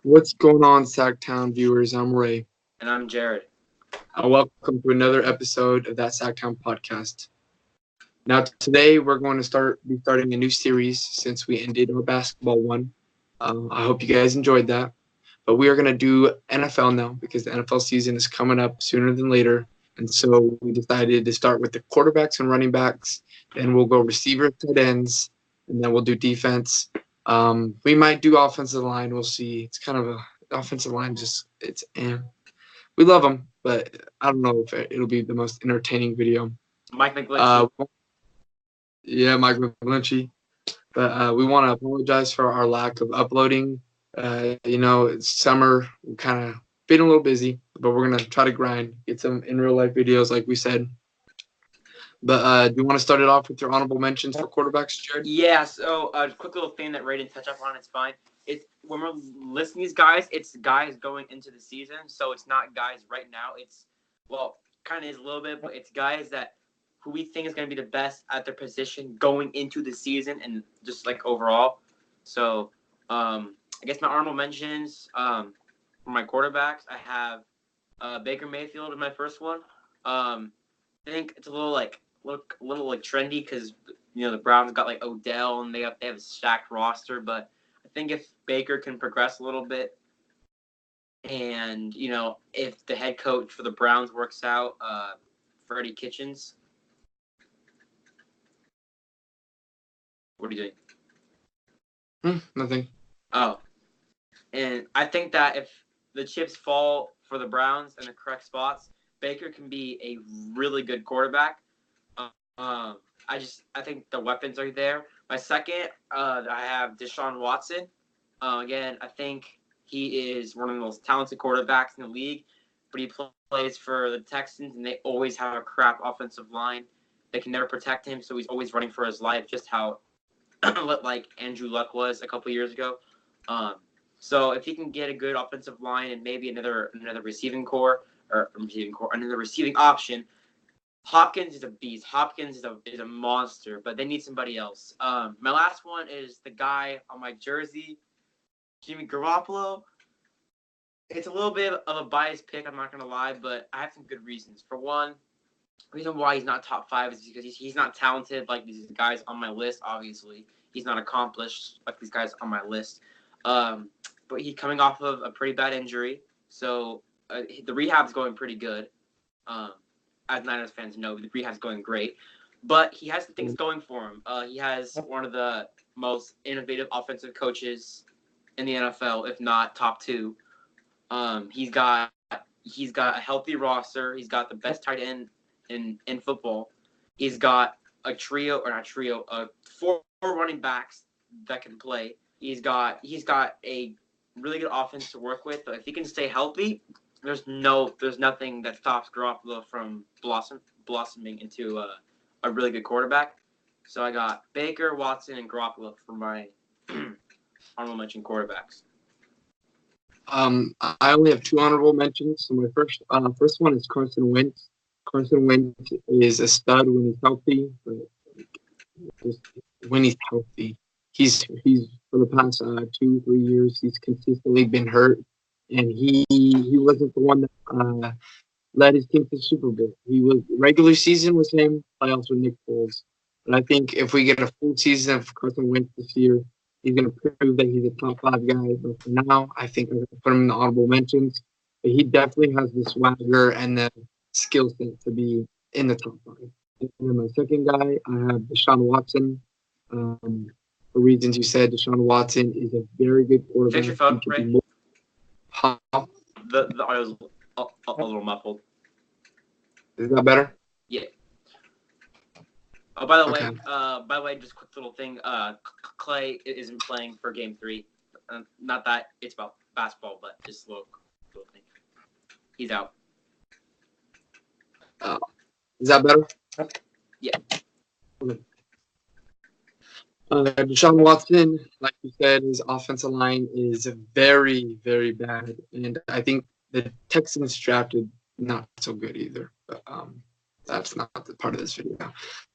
What's going on, Sacktown viewers? I'm Ray. And I'm Jared. Welcome to another episode of that Sacktown podcast. Now, today we're going to be starting a new series since we ended our basketball one. I hope you guys enjoyed that. But we are going to do NFL now because the NFL season is coming up sooner than later. And so we decided to start with the quarterbacks and running backs. Then we'll go receiver, tight ends, and then we'll do defense. We might do offensive line. We'll see. It's kind of a offensive line. We love them, but I don't know if it'll be the most entertaining video. Mike McGlinchey. Yeah, Mike McGlinchey. But we want to apologize for our lack of uploading. It's summer. We're kind of been a little busy, but we're going to try to grind, get some in real life videos like we said. But do you want to start it off with your honorable mentions for quarterbacks, Jared? Yeah, so a quick little thing that Ray didn't touch up on, it's fine. It's when we're listing these guys, it's guys going into the season, so it's not guys right now. It's, well, kind of is a little bit, but it's guys who we think is going to be the best at their position going into the season and just like overall. So I guess my honorable mentions for my quarterbacks, I have Baker Mayfield in my first one. I think it's a little trendy because the Browns got like Odell and they have a stacked roster, but I think if Baker can progress a little bit, and if the head coach for the Browns works out, Freddie Kitchens. What are you doing? Nothing. Oh, and I think that if the chips fall for the Browns in the correct spots, Baker can be a really good quarterback. I think the weapons are there. My second, I have Deshaun Watson. Again, I think he is one of the most talented quarterbacks in the league, but he plays for the Texans, and they always have a crap offensive line. They can never protect him, so he's always running for his life, just how like Andrew Luck was a couple years ago. So if he can get a good offensive line and maybe another receiving another receiving option, Hopkins is a beast. Hopkins is a monster, but they need somebody else. My last one is the guy on my jersey, Jimmy Garoppolo. It's a little bit of a biased pick, I'm not going to lie, but I have some good reasons. For one, the reason why he's not top 5 is because he's not talented like these guys on my list, obviously. He's not accomplished like these guys on my list. But he's coming off of a pretty bad injury, so the rehab's going pretty good. As Niners fans know, the rehab's going great. But he has some things going for him. He has one of the most innovative offensive coaches in the NFL, if not top 2. He's got a healthy roster. He's got the best tight end in football. He's got a 4 running backs that can play. He's got a really good offense to work with. But if he can stay healthy, there's nothing that stops Garoppolo from blossoming into a really good quarterback. So I got Baker, Watson, and Garoppolo for my honorable mention quarterbacks. I only have 2 honorable mentions. So my first one is Carson Wentz. Carson Wentz is a stud when he's healthy. But when he's healthy, he's for the past 2-3 years he's consistently been hurt, and he wasn't the one that led his team to the Super Bowl. He was regular season was him, playoffs with Nick Foles. But I think if we get a full season of Carson Wentz this year, he's going to prove that he's a top 5 guy. But for now, I think I'm going to put him in the honorable mentions. But he definitely has the swagger and the skill set to be in the top 5. And then my second guy, I have Deshaun Watson. For reasons you said, Deshaun Watson is a very good quarterback. Fix your phone, Ray. The audio's a little muffled. Is that better? Yeah. Oh, by the Okay. way, just a quick little thing. Clay isn't playing for Game 3. Not that it's about basketball, but just a little thing. He's out. Is that better? Yeah. Okay. Deshaun Watson, like you said, his offensive line is very, very bad, and I think the Texans drafted not so good either. But that's not the part of this video.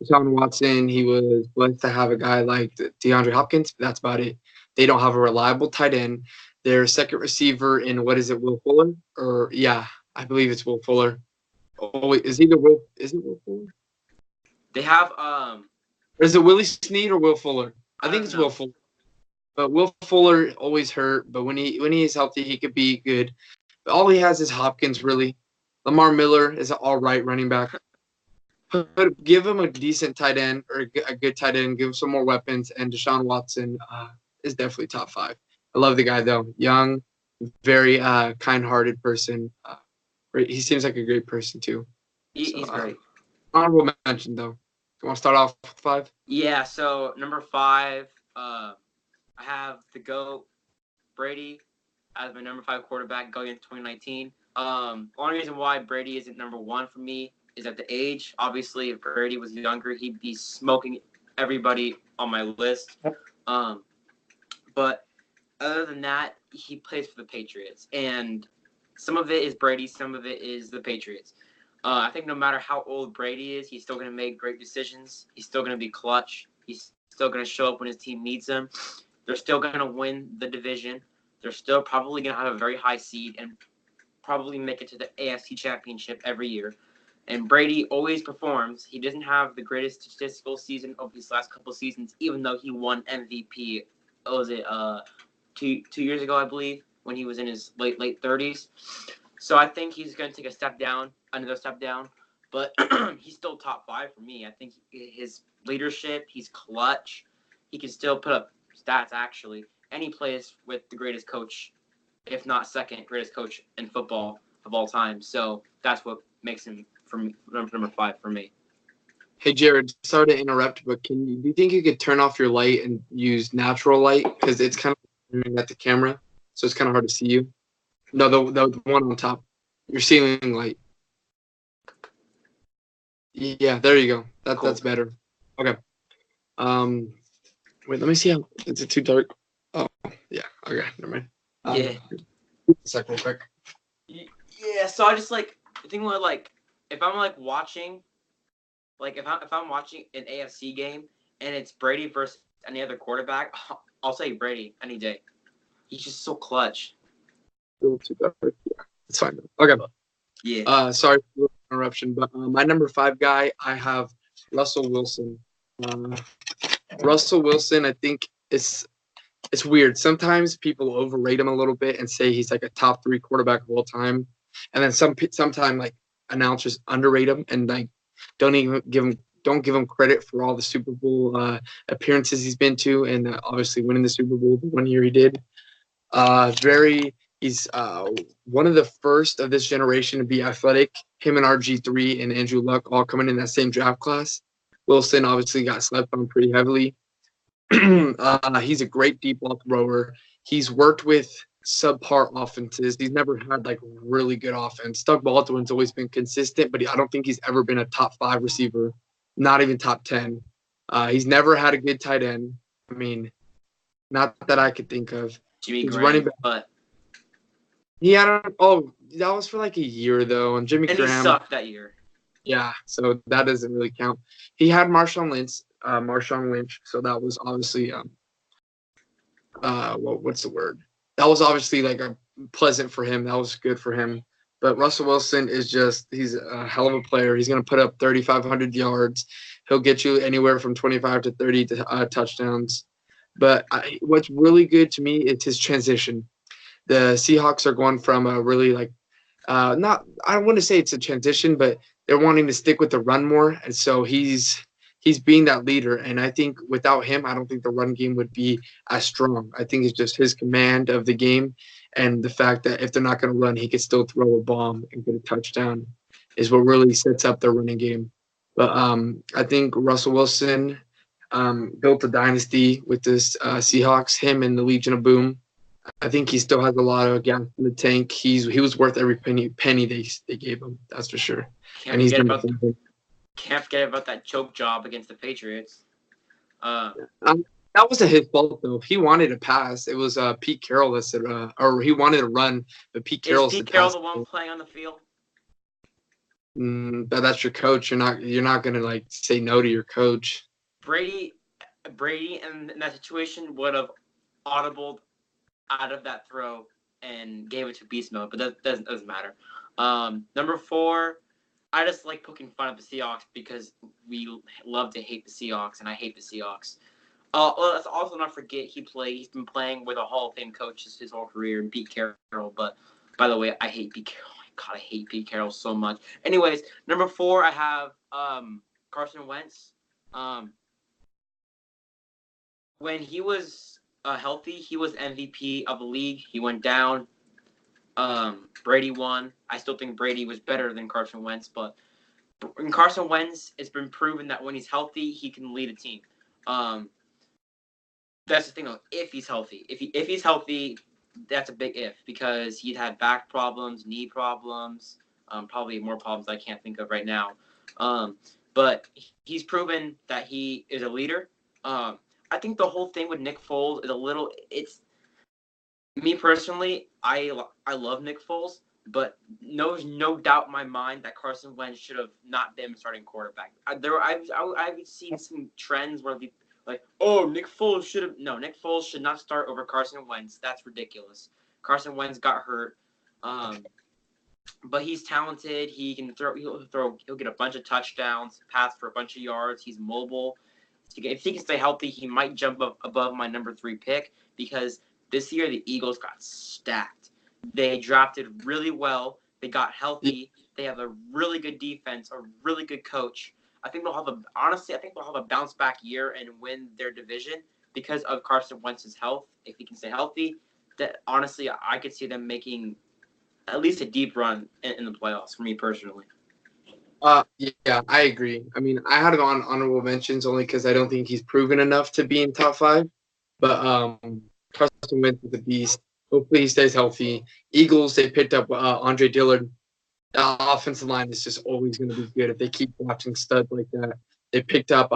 Deshaun Watson, he was blessed to have a guy like DeAndre Hopkins, but that's about it. They don't have a reliable tight end. Their second receiver in what is it, Will Fuller? Or yeah, I believe it's Will Fuller. Oh, wait, is either Will? Is it Will Fuller? They have Or is it Willie Snead or Will Fuller? I I think don't it's know. Will Fuller. But Will Fuller always hurt. But when he is healthy, he could be good. But all he has is Hopkins, really. Lamar Miller is an all right running back. But give him a decent tight end or a good tight end. Give him some more weapons. And Deshaun Watson is definitely top 5. I love the guy though. Young, very kind-hearted person. He seems like a great person too. He's great. Honorable mention though. You want to start off with 5? Yeah. So number 5, I have the GOAT Brady as my number 5 quarterback going into 2019. Only reason why Brady isn't number 1 for me is at the age. Obviously, if Brady was younger, he'd be smoking everybody on my list. But other than that, he plays for the Patriots, and some of it is Brady, some of it is the Patriots. I think no matter how old Brady is, he's still going to make great decisions. He's still going to be clutch. He's still going to show up when his team needs him. They're still going to win the division. They're still probably going to have a very high seed and probably make it to the AFC Championship every year. And Brady always performs. He doesn't have the greatest statistical season of these last couple seasons, even though he won MVP. What was it? 2 years ago, I believe, when he was in his late 30s. So I think he's going to take another step down. But he's still top 5 for me. I think his leadership, he's clutch. He can still put up stats, actually. And he plays with the greatest coach, if not second greatest coach in football of all time. So that's what makes him number 5 for me. Hey Jared, sorry to interrupt, but do you think you could turn off your light and use natural light because it's kind of at the camera, so it's kind of hard to see you. No, the one on top, your ceiling light. Yeah, there you go. That's better. Okay. Wait, let me see how. Is it too dark? Oh, yeah. Okay, never mind. Yeah. A sec, real quick. Yeah. So I just the thing with if I'm watching, if I'm watching an AFC game and it's Brady versus any other quarterback, I'll say Brady any day. He's just so clutch. A little too dark. Yeah, it's fine. Okay. Yeah. Sorry for the interruption, but my number 5 guy, I have Russell Wilson. Russell Wilson, I think it's weird. Sometimes people overrate him a little bit and say he's like a top 3 quarterback of all time, and then sometimes announcers underrate him and don't give him credit for all the Super Bowl appearances he's been to, and obviously winning the Super Bowl the one year he did. He's one of the first of this generation to be athletic. Him and RG3 and Andrew Luck all coming in that same draft class. Wilson obviously got slept on pretty heavily. He's a great deep ball thrower. He's worked with subpar offenses. He's never had really good offense. Doug Baldwin's always been consistent, but I don't think he's ever been a top 5 receiver, not even top 10. He's never had a good tight end. I mean, not that I could think of. Jimmy He's Graham, running back. but Yeah, that was for a year though, and Jimmy Graham. And he sucked that year. Yeah, so that doesn't really count. He had Marshawn Lynch, so that was obviously what's the word? That was obviously a pleasant for him. That was good for him. But Russell Wilson he's a hell of a player. He's going to put up 3,500 yards. He'll get you anywhere from 25 to 30 touchdowns. But what's really good to me is his transition. The Seahawks are going from a really I don't want to say it's a transition, but they're wanting to stick with the run more, and so he's being that leader. And I think without him, I don't think the run game would be as strong. I think it's just his command of the game and the fact that if they're not going to run, he could still throw a bomb and get a touchdown is what really sets up their running game. But I think Russell Wilson built a dynasty with this Seahawks, him and the Legion of Boom. I think he still has a lot of gas in the tank. He was worth every penny they gave him. That's for sure. Can't forget about that choke job against the Patriots. That wasn't his fault though. He wanted to pass. It was Pete Carroll that said, or he wanted to run, but Pete Carroll. Is Pete Carroll the one playing on the field? But that's your coach. You're not gonna say no to your coach. Brady, in that situation would have audibled out of that throw and gave it to beast mode, but that doesn't matter. Number 4, I just like poking fun at the Seahawks because we love to hate the Seahawks, and I hate the Seahawks. Well, let's also not forget he's been playing with a Hall of Fame coach his whole career, Pete Carroll. But by the way, I hate Pete Carroll. Oh my God, I hate Pete Carroll so much. Anyways, number 4, I have Carson Wentz. When he was healthy, he was MVP of the league. He went down. Brady won. I still think Brady was better than Carson Wentz, but in Carson Wentz, it's been proven that when he's healthy, he can lead a team. That's the thing, though. If he's healthy, if he's healthy, that's a big if because he'd had back problems, knee problems, probably more problems I can't think of right now. But he's proven that he is a leader. I think the whole thing with Nick Foles is a little. It's me personally. I love Nick Foles, but there's no doubt in my mind that Carson Wentz should have not been starting quarterback. I've seen some trends where Nick Foles Nick Foles should not start over Carson Wentz. That's ridiculous. Carson Wentz got hurt, but he's talented. He can throw. He'll get a bunch of touchdowns, pass for a bunch of yards. He's mobile. If he can stay healthy, he might jump up above my number 3 pick because this year the Eagles got stacked. They drafted really well. They got healthy. They have a really good defense, a really good coach. I think they'll have a bounce back year and win their division because of Carson Wentz's health. If he can stay healthy, that honestly I could see them making at least a deep run in the playoffs for me personally. Yeah, I agree. I mean, I had him on honorable mentions only because I don't think he's proven enough to be in top 5. But Carson Wentz is a beast. Hopefully he stays healthy. Eagles, they picked up Andre Dillard. The offensive line is just always going to be good if they keep watching studs like that. They picked up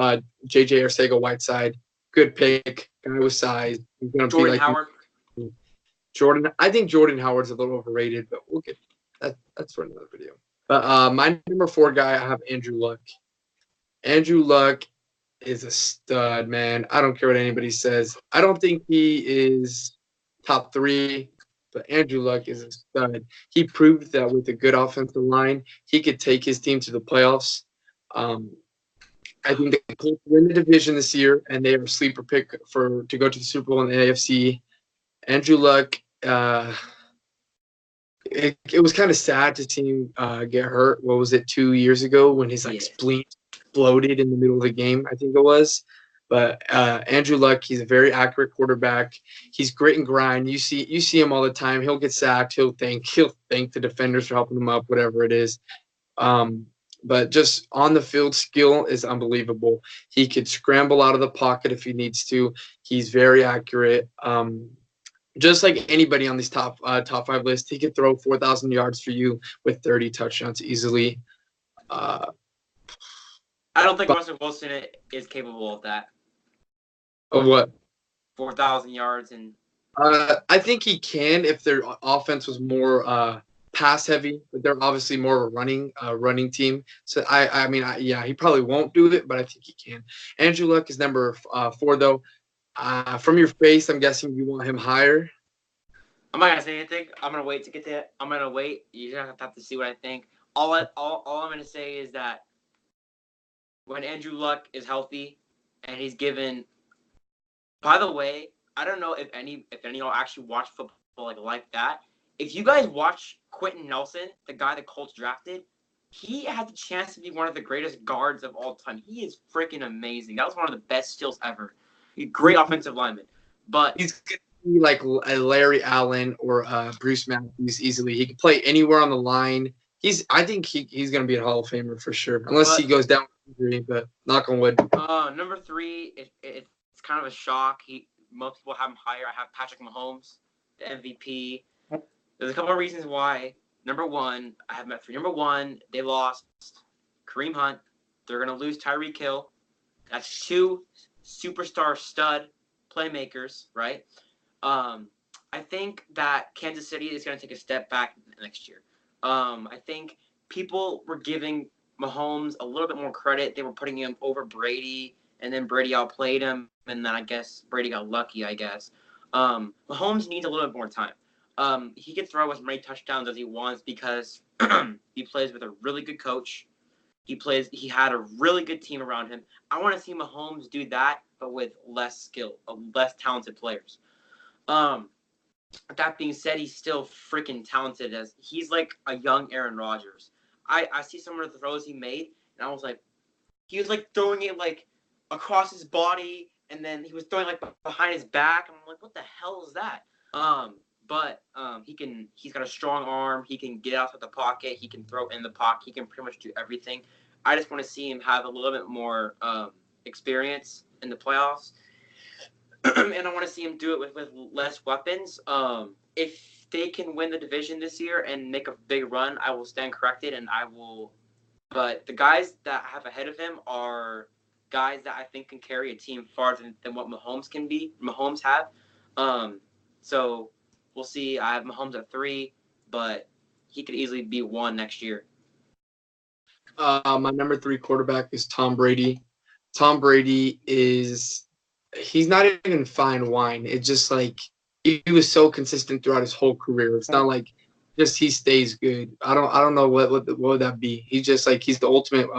J.J. Arcega-Whiteside. Good pick. Guy with size. He's going to be like Howard. Jordan. I think Jordan Howard's a little overrated, but we'll get that. That's for another video. But my number 4 guy, I have Andrew Luck. Andrew Luck is a stud, man. I don't care what anybody says. I don't think he is top 3, but Andrew Luck is a stud. He proved that with a good offensive line, he could take his team to the playoffs. I think the Colts win the division this year, and they are a sleeper pick to go to the Super Bowl in the AFC. Andrew Luck, it was kind of sad to see him get hurt. What was it, 2 years ago when his spleen exploded in the middle of the game, I think it was. But Andrew Luck, he's a very accurate quarterback. He's grit and grind. You see him all the time. He'll get sacked. He'll thank the defenders for helping him up, whatever it is. But just on the field skill is unbelievable. He could scramble out of the pocket if he needs to. He's very accurate. Just like anybody on these top 5 lists, he could throw 4,000 yards for you with 30 touchdowns easily. I don't think Russell Wilson is capable of that. Of what? 4,000 yards and. I think he can if their offense was more pass heavy, but they're obviously more of a running team. So I mean, he probably won't do it, but I think he can. Andrew Luck is number 4 though. From your face, I'm guessing you want him higher. I'm not gonna say anything. I'm gonna wait to get to it. I'm gonna wait. You're gonna have to see what I think. All I'm gonna say is that when Andrew Luck is healthy and he's given. By the way, I don't know if any of y'all actually watch football like that. If you guys watch Quentin Nelson, the guy the Colts drafted, he had the chance to be one of the greatest guards of all time. He is freaking amazing. That was one of the best skills ever. He's a great offensive lineman. But he's going to be like a Larry Allen or Bruce Matthews easily. He can play anywhere on the line. I think he's going to be a Hall of Famer for sure, unless he goes down with injury, but knock on wood. Number 3, it's kind of a shock. Most people have him higher. I have Patrick Mahomes, the MVP. There's a couple of reasons why. Number 1, I have him at 3. Number 1, they lost Kareem Hunt. They're going to lose Tyreek Hill. That's 2 superstar stud playmakers, right? I think that Kansas City is going to take a step back next year. I think people were giving Mahomes a little bit more credit. They were putting him over Brady, and then Brady outplayed him, and then I guess Brady got lucky, I guess. Mahomes needs a little bit more time. He can throw as many touchdowns as he wants because he plays with a really good coach. He had a really good team around him. I want to see Mahomes do that, but with less skill, less talented players. That being said, he's still freaking talented. As he's like a young Aaron Rodgers. I see some of the throws he made, and I was like, he was like throwing it like across his body, and then he was throwing like behind his back. And I'm like, what the hell is that? He's got a strong arm. He can get outside the pocket. He can throw in the pocket. He can pretty much do everything. I just want to see him have a little bit more experience in the playoffs. And I want to see him do it with less weapons. If they can win the division this year and make a big run, I will stand corrected, and I will. But the guys that I have ahead of him are guys that I think can carry a team farther than what Mahomes have. So we'll see. I have Mahomes at 3, but he could easily be 1 next year. My number 3 quarterback is Tom Brady. Tom Brady he's not even fine wine. It's just like he was so consistent throughout his whole career. It's not like just he stays good. I don't know what would that be. He's just like he's the ultimate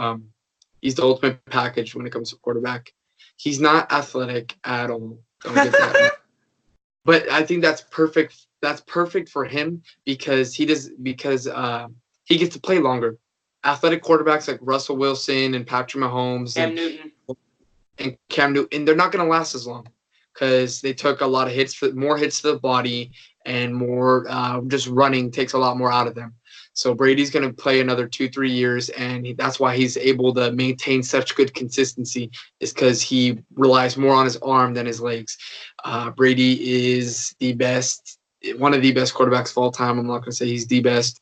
package when it comes to quarterback. He's not athletic at all. Don't get that. But I think that's perfect. That's perfect for him because he gets to play longer. Athletic quarterbacks like Russell Wilson and Patrick Mahomes and Cam Newton, they're not going to last as long because they took a lot of more hits to the body, and more just running takes a lot more out of them. So Brady's going to play another 2-3 years, and that's why he's able to maintain such good consistency, is because he relies more on his arm than his legs. Brady is one of the best quarterbacks of all time. I'm not going to say he's the best.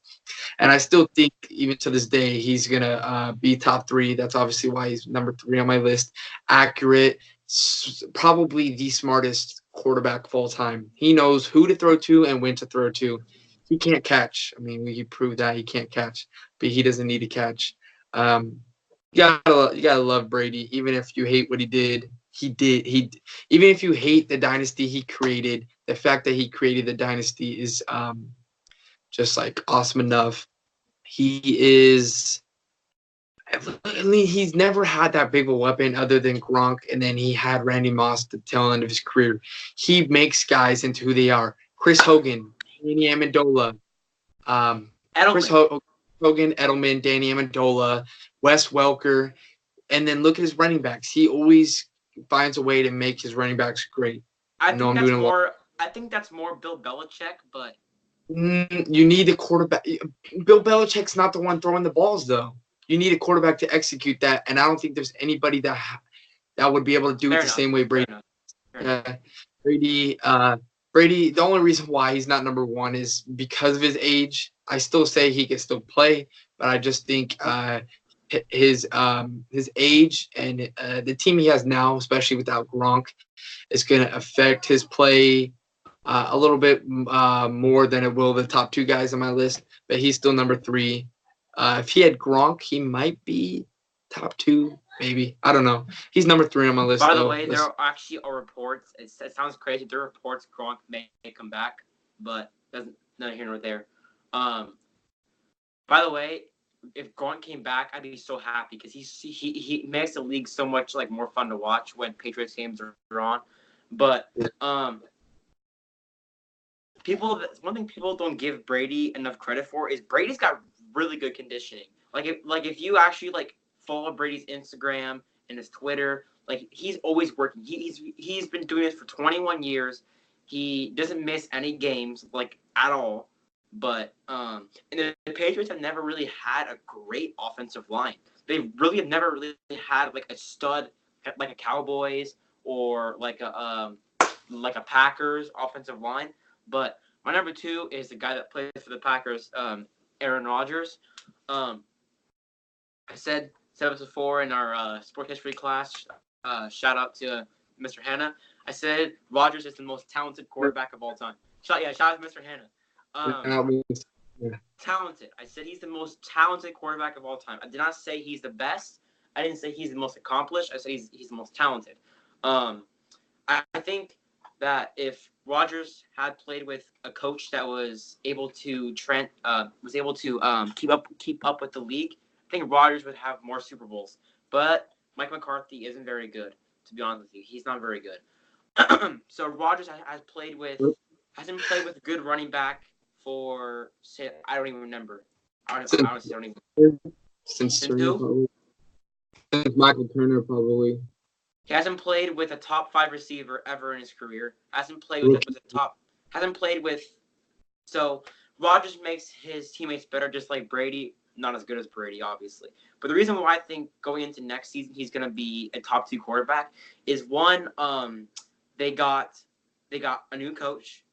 And I still think, even to this day, he's going to be top 3. That's obviously why he's number 3 on my list. Accurate, probably the smartest quarterback of all time. He knows who to throw to and when to throw to. He can't catch. I mean, he proved that he can't catch, but he doesn't need to catch. You gotta love Brady, even if you hate what he did. Even if you hate the dynasty he created, the fact that he created the dynasty is just like awesome enough. He's never had that big of a weapon other than Gronk, and then he had Randy Moss at the tail end of his career. He makes guys into who they are. Chris Hogan, Danny Amendola, Chris Hogan, Edelman, Danny Amendola, Wes Welker, and then look at his running backs. He always finds a way to make his running backs great. I think that's more Bill Belichick, but you need a quarterback. Bill Belichick's not the one throwing the balls, though. You need a quarterback to execute that, and I don't think there's anybody that would be able to do it the same way Brady. Brady. The only reason why he's not number 1 is because of his age. I still say he can still play, but I just think his age and the team he has now, especially without Gronk, is going to affect his play a little bit more than it will the top 2 guys on my list. But he's still number 3. If he had Gronk, he might be top 2, maybe. I don't know. He's number 3 on my list. By the way, there actually are reports. It sounds crazy. There are reports Gronk may come back, but that's neither here nor there. By the way, if Gronk came back, I'd be so happy because he makes the league so much like more fun to watch when Patriots games are on. But one thing people don't give Brady enough credit for is Brady's got really good conditioning. Like if you actually like follow Brady's Instagram and his Twitter, like he's always working. He's been doing this for 21 years. He doesn't miss any games like at all. But and the Patriots have never really had a great offensive line. They really have never really had like a stud like a Cowboys or like a Packers offensive line. But my number 2 is the guy that plays for the Packers, Aaron Rodgers. I said this before in our sport history class. Shout out to Mr. Hanna. I said Rodgers is the most talented quarterback of all time. Shout out to Mr. Hanna. Talented. I said he's the most talented quarterback of all time. I did not say he's the best. I didn't say he's the most accomplished. I said he's the most talented. I think that if Rodgers had played with a coach that was able to keep up with the league, I think Rodgers would have more Super Bowls. But Mike McCarthy isn't very good, to be honest with you. He's not very good. So Rodgers hasn't played with a good running back for, say, I don't even remember. Honestly, I don't even. Since Since Turner, who? probably. Since Michael Turner, probably. He hasn't played with a top 5 receiver ever in his career. Hasn't played with a top. Hasn't played with. So Rodgers makes his teammates better, just like Brady. Not as good as Brady, obviously. But the reason why I think going into next season he's going to be a top 2 quarterback is one. They got a new coach.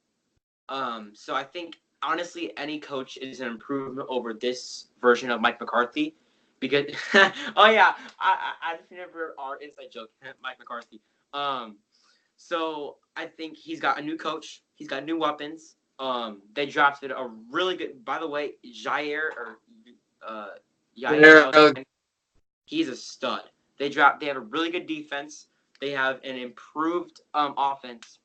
So I think honestly any coach is an improvement over this version of Mike McCarthy. Because oh yeah, I just remember our inside joke, Mike McCarthy. So I think he's got a new coach. He's got new weapons. They drafted a really good. By the way, Yair, he's a stud. They have a really good defense. They have an improved offense.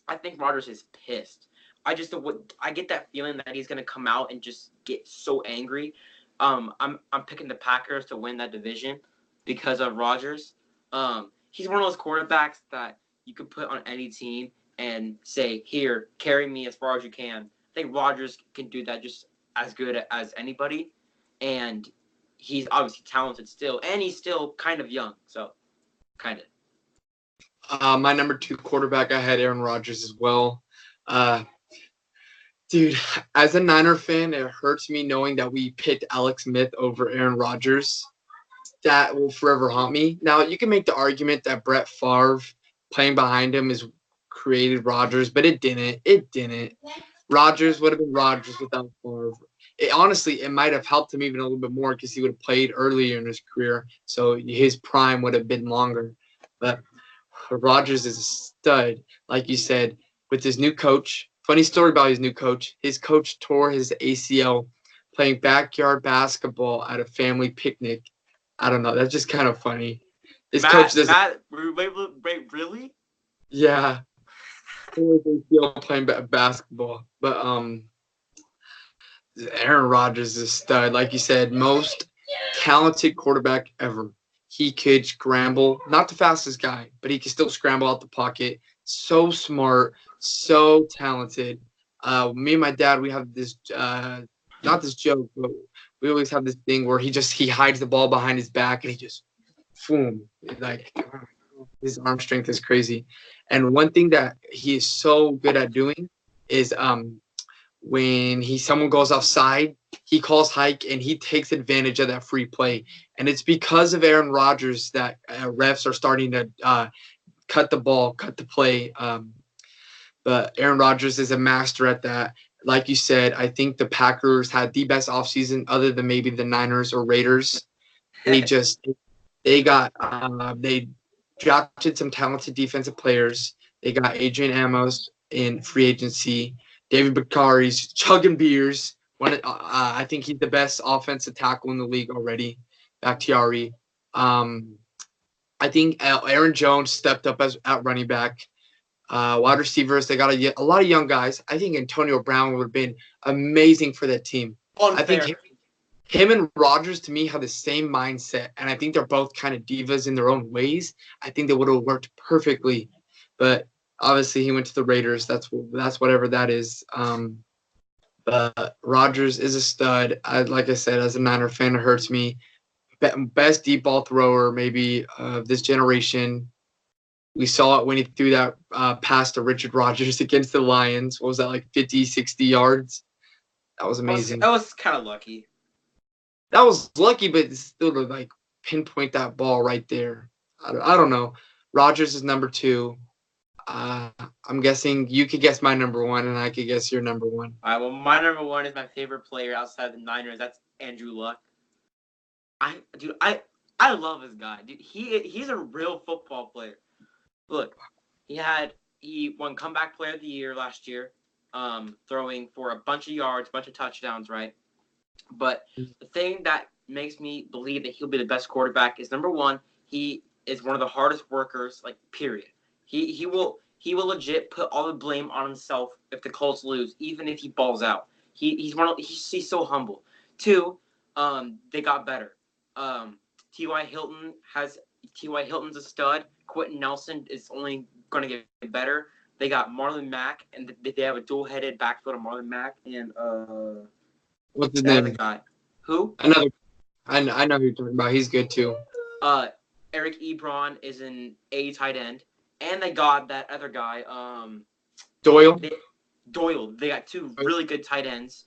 I think Rodgers is pissed. I get that feeling that he's gonna come out and just get so angry. I'm picking the Packers to win that division because of Rodgers. He's one of those quarterbacks that you could put on any team and say, "Here, carry me as far as you can." I think Rodgers can do that just as good as anybody, and he's obviously talented still, and he's still kind of young, so kind of. My number 2 quarterback, I had Aaron Rodgers as well. Dude, as a Niner fan, it hurts me knowing that we picked Alex Smith over Aaron Rodgers. That will forever haunt me. Now, you can make the argument that Brett Favre playing behind him is created Rodgers, but it didn't. It didn't. Rodgers would have been Rodgers without Favre. Honestly, it might have helped him even a little bit more because he would have played earlier in his career, so his prime would have been longer. But Rodgers is a stud, like you said, with his new coach. Funny story about his new coach. His coach tore his ACL playing backyard basketball at a family picnic. I don't know. That's just kind of funny. His coach doesn't. Wait, really? Yeah. Tore his ACL playing basketball. But Aaron Rodgers is a stud. Like you said, most talented quarterback ever. He could scramble, not the fastest guy, but he could still scramble out the pocket. So smart, so talented. Me and my dad, we have this, not this joke, but we always have this thing where he hides the ball behind his back and he just, boom, like his arm strength is crazy. And one thing that he is so good at doing is when someone goes offside, he calls hike and he takes advantage of that free play. And it's because of Aaron Rodgers that refs are starting to cut the play. But Aaron Rodgers is a master at that. Like you said, I think the Packers had the best offseason other than maybe the Niners or Raiders. They drafted some talented defensive players. They got Adrian Amos in free agency. David Bakhtiari's chugging beers. I think he's the best offensive tackle in the league already. Bakhtiari. I think Aaron Jones stepped up at running back. Wide receivers, they got a lot of young guys. I think Antonio Brown would have been amazing for that team. Unfair. I think him and Rodgers, to me, have the same mindset, and I think they're both kind of divas in their own ways. I think they would have worked perfectly, but obviously he went to the Raiders. That's whatever that is. But Rodgers is a stud. Like I said, as a Niner fan, it hurts me. Best deep ball thrower maybe of this generation. We saw it when he threw that pass to Richard Rodgers against the Lions. What was that, like 50, 60 yards? That was amazing. That was kind of lucky. That was lucky, but still to like pinpoint that ball right there. I don't know. Rodgers is number 2. I'm guessing you could guess my number 1, and I could guess your number 1. All right. Well, my number 1 is my favorite player outside the Niners. That's Andrew Luck. I love this guy. Dude, he's a real football player. Look, he won comeback player of the year last year, throwing for a bunch of yards, bunch of touchdowns, right? But the thing that makes me believe that he'll be the best quarterback is, number 1, he is one of the hardest workers, like, period. He he will legit put all the blame on himself if the Colts lose, even if he balls out. He's so humble. 2, they got better. T.Y. Hilton's a stud. Quentin Nelson is only going to get better. They got Marlon Mack, and they have a dual-headed backfield of Marlon Mack and What's his the other name? guy. Who? Another. I know who you're talking about. He's good too. Eric Ebron is an A tight end, and they got that other guy. Doyle. Doyle. They got 2 really good tight ends.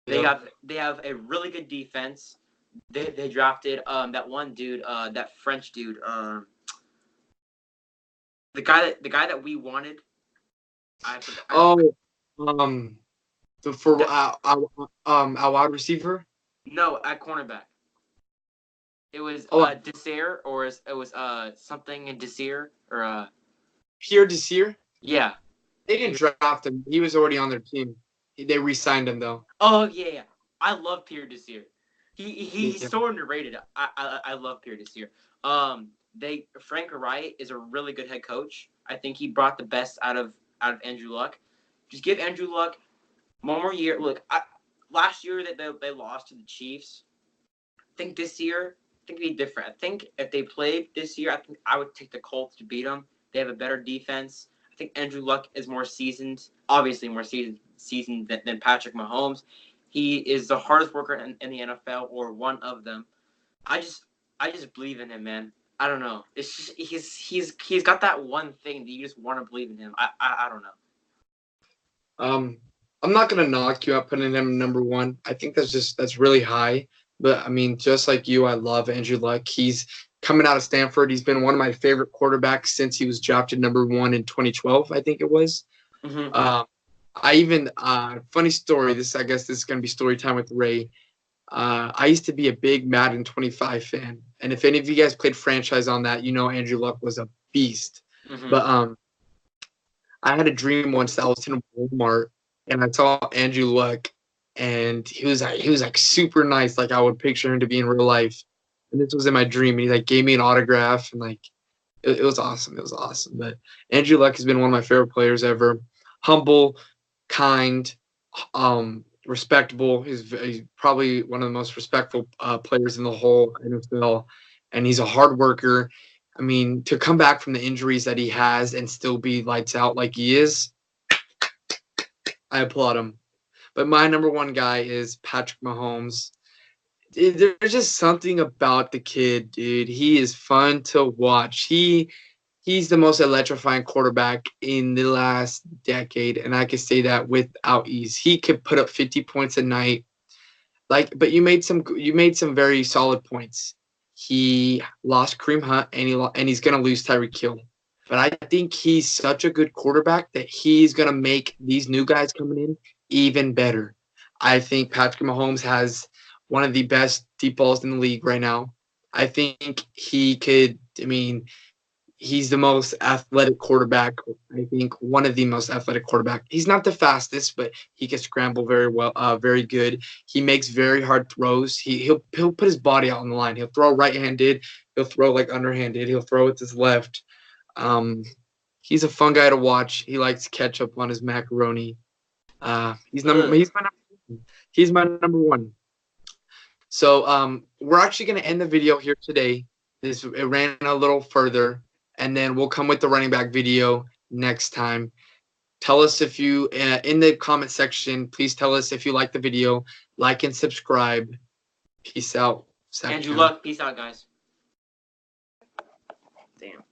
They have a really good defense. They drafted that one dude, that French dude, the guy that we wanted. Oh, for our wide receiver. No, at cornerback. It was Desir, or it was something in Desir, or Pierre Desir. Yeah. They didn't draft him. He was already on their team. They re-signed him though. Oh yeah. I love Pierre Desir. He's so underrated. I love Pierre Desir. Frank Wright is a really good head coach. I think he brought the best out of Andrew Luck. Just give Andrew Luck one more year. Look, last year that they lost to the Chiefs. I think this year, it'd be different. I think if they played this year, I think I would take the Colts to beat them. They have a better defense. I think Andrew Luck is more seasoned, obviously more seasoned than Patrick Mahomes. He is the hardest worker in the NFL, or one of them. I just believe in him, man. I don't know. It's just he's got that one thing that you just want to believe in him. I don't know. I'm not gonna knock you out putting him number 1. I think that's really high. But I mean, just like you, I love Andrew Luck. He's coming out of Stanford. He's been one of my favorite quarterbacks since he was drafted number 1 in 2012. I think it was. Mm-hmm. I even funny story. I guess this is gonna be story time with Ray. I used to be a big Madden 25 fan, and if any of you guys played franchise on that, you know Andrew Luck was a beast. Mm-hmm. But I had a dream once that I was in Walmart and I saw Andrew Luck, and he was like super nice, like I would picture him to be in real life. And this was in my dream, and he like gave me an autograph, and like it was awesome. It was awesome. But Andrew Luck has been one of my favorite players ever. Humble, kind, respectable. He's probably one of the most respectful players in the whole NFL, and he's a hard worker. I mean, to come back from the injuries that he has and still be lights out like he is, I applaud him. But my number 1 guy is Patrick Mahomes. There's just something about the kid, dude. He is fun to watch. He's the most electrifying quarterback in the last decade, and I can say that without ease. He could put up 50 points a night. But you made some very solid points. He lost Kareem Hunt, and he's gonna lose Tyreek Hill. But I think he's such a good quarterback that he's gonna make these new guys coming in even better. I think Patrick Mahomes has one of the best deep balls in the league right now. I think he could. I mean, he's the most athletic quarterback. I think one of the most athletic quarterback. He's not the fastest, but he can scramble very well, very good. He makes very hard throws. He'll put his body out on the line. He'll throw right-handed. He'll throw like underhanded. He'll throw with his left. He's a fun guy to watch. He likes ketchup on his macaroni. He's my number 1. So we're actually gonna end the video here today. It ran a little further, and then we'll come with the running back video next time. Tell us if you in the comment section. Please tell us if you like the video. Like and subscribe. Peace out. Andrew Luck. Peace out, guys. Damn.